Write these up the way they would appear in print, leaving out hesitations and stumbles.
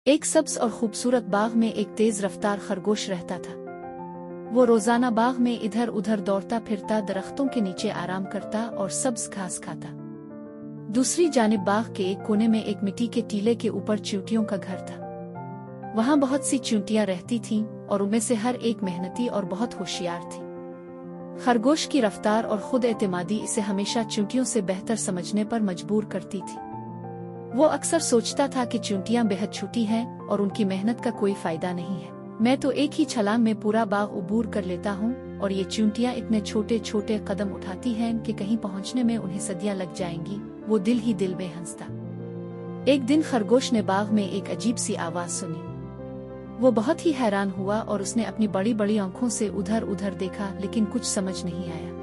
एक सब्ज और खूबसूरत बाग में एक तेज रफ्तार खरगोश रहता था। वो रोजाना बाग में इधर उधर दौड़ता फिरता, दरख्तों के नीचे आराम करता और सब्ज घास खाता। दूसरी जानिब बाग के एक कोने में एक मिट्टी के टीले के ऊपर चींटियों का घर था। वहां बहुत सी चींटियां रहती थीं और उनमें से हर एक मेहनती और बहुत होशियार थी। खरगोश की रफ्तार और खुद एतमादी इसे हमेशा चींटियों से बेहतर समझने पर मजबूर करती थी। वो अक्सर सोचता था कि चींटियां बेहद छोटी हैं और उनकी मेहनत का कोई फायदा नहीं है। मैं तो एक ही छलांग में पूरा बाग उबूर कर लेता हूँ और ये चींटियां इतने छोटे छोटे कदम उठाती हैं कि कहीं पहुँचने में उन्हें सदियां लग जाएंगी। वो दिल ही दिल में हंसता। एक दिन खरगोश ने बाग में एक अजीब सी आवाज सुनी। वो बहुत ही हैरान हुआ और उसने अपनी बड़ी बड़ी आंखों से उधर उधर देखा, लेकिन कुछ समझ नहीं आया।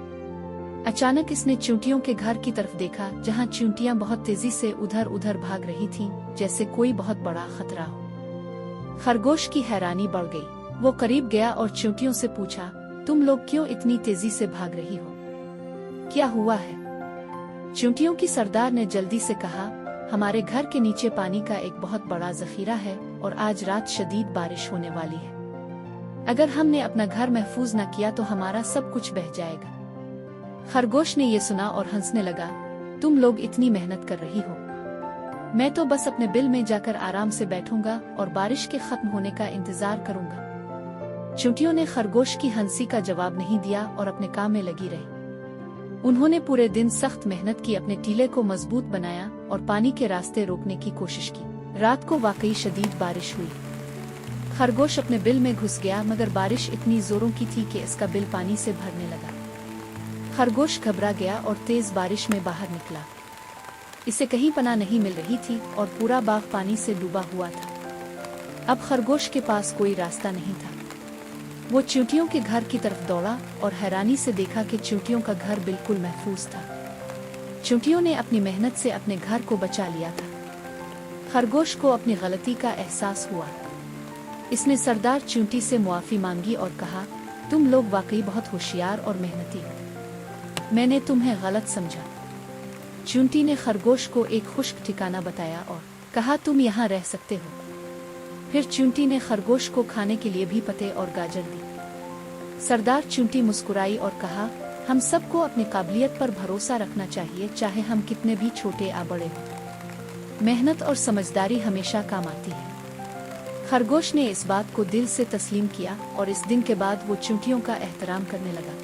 अचानक इसने चींटियों के घर की तरफ देखा, जहां चींटियां बहुत तेजी से उधर उधर भाग रही थीं, जैसे कोई बहुत बड़ा खतरा हो। खरगोश की हैरानी बढ़ गई। वो करीब गया और चींटियों से पूछा, तुम लोग क्यों इतनी तेजी से भाग रही हो? क्या हुआ है? चींटियों की सरदार ने जल्दी से कहा, हमारे घर के नीचे पानी का एक बहुत बड़ा जखीरा है और आज रात शदीद बारिश होने वाली है। अगर हमने अपना घर महफूज न किया तो हमारा सब कुछ बह जाएगा। खरगोश ने ये सुना और हंसने लगा, तुम लोग इतनी मेहनत कर रही हो, मैं तो बस अपने बिल में जाकर आराम से बैठूंगा और बारिश के खत्म होने का इंतजार करूंगा। चींटियों ने खरगोश की हंसी का जवाब नहीं दिया और अपने काम में लगी रही। उन्होंने पूरे दिन सख्त मेहनत की, अपने टीले को मजबूत बनाया और पानी के रास्ते रोकने की कोशिश की। रात को वाकई शदीद बारिश हुई। खरगोश अपने बिल में घुस गया, मगर बारिश इतनी जोरों की थी कि इसका बिल पानी से भरने लगा। खरगोश घबरा गया और तेज बारिश में बाहर निकला। इसे कहीं पनाह नहीं मिल रही थी और पूरा बाग पानी से डूबा हुआ था। अब खरगोश के पास कोई रास्ता नहीं था। वो चींटियों के घर की तरफ दौड़ा और हैरानी से देखा कि चींटियों का घर बिल्कुल महफूज था। चींटियों ने अपनी मेहनत से अपने घर को बचा लिया था। खरगोश को अपनी गलती का एहसास हुआ। इसने सरदार चींटी से मुआफी मांगी और कहा, तुम लोग वाकई बहुत होशियार और मेहनती हो, मैंने तुम्हें गलत समझा। चींटी ने खरगोश को एक खुश्क ठिकाना बताया और कहा, तुम यहाँ रह सकते हो। फिर चींटी ने खरगोश को खाने के लिए भी पत्ते और गाजर दी। सरदार चींटी मुस्कुराई और कहा, हम सबको अपनी काबिलियत पर भरोसा रखना चाहिए, चाहे हम कितने भी छोटे या बड़े हों। मेहनत और समझदारी हमेशा काम आती है। खरगोश ने इस बात को दिल से तस्लीम किया और इस दिन के बाद वो चींटियों का एहतराम करने लगा।